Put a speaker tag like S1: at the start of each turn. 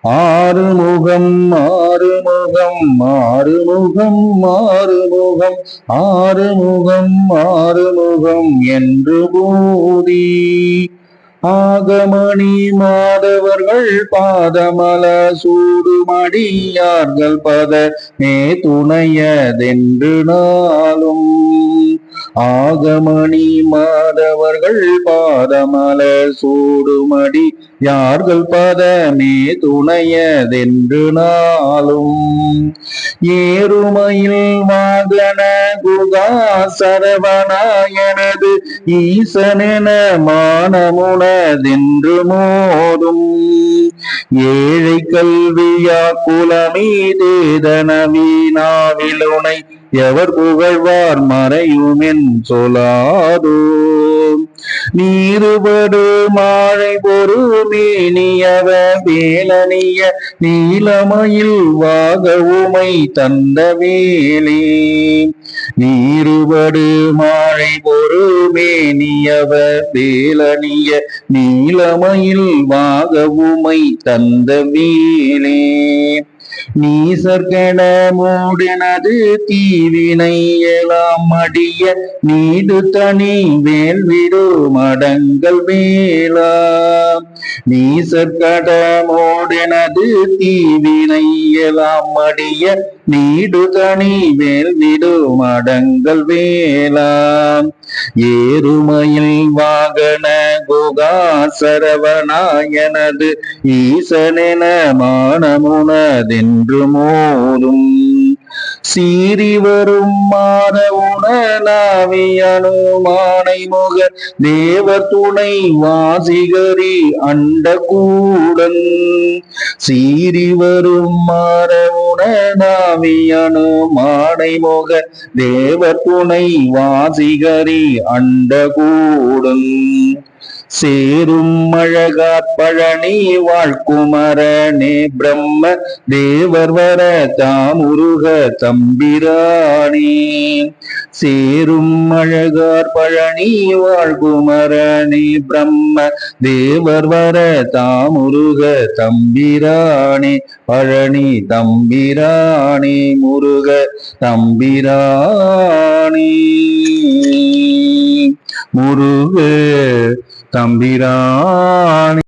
S1: ஆறுமுகம் ஆறுமுகம் ஆறுமுகம் ஆறுமுகம் ஆறுமுகம் ஆறுமுகம் என்று போதி ஆகமணி மாதவர்கள் பாதமல சூடுமடியார்கள் பத மே துணையதென்று நாளும் ஆகமணி மாதவர்கள் பாதமல சூடுமடி யார்கள் பதமே துணையதென்று நாளும் ஏறுமையில் வாகன குகா சரவணாயனது ஈசனென மானமுனதென்று மோதும் ஏழை கல்வியா குலமீதேதனவீனாவிலுனை எவர் புகழ்வார் மறையுமென் சொலாதோ நீருபடு மாழை பொறுமேனியவ வேலனிய நீலமயில் வாகவுமை தந்த வேலே நீருபடு மாழை பொறுமேனியவ வேலனிய நீலமயில் வாகவுமை தந்த வேலே நீசற்கென மூடினது தீவினை எலாம் அடிய நீடு தனி வேல்விடு மடங்கள் வேளா நீசற்கட மூடினது தீவினை எலாம் அடிய நீடு தனி வேல்விடு மடங்கள் வேளா ஏறுமையில் வாகன குகா சரவணாயனது ஈசனென மானமுனதென்று மோதும் சீறி வரும் மாற உணனாவியனுமானை முக தேவர் துணை வாசிகரி அண்ட கூடன் சீறி வரும் மாற உணனாவியனுமானை முக தேவர் துணை வாசிகரி அண்ட கூடன் சேரும் அழகார் பழனி வாழ்குமரனே பிரம்ம தேவர் வர தாமுருக தம்பிரானே சேரும் அழகார் பழனி வாழ்குமரனே பிரம்ம தேவர் வர தாமுருக தம்பிரானே பழனி தம்பிரானே முருக தம்பிரானே முருக தம்பிரானே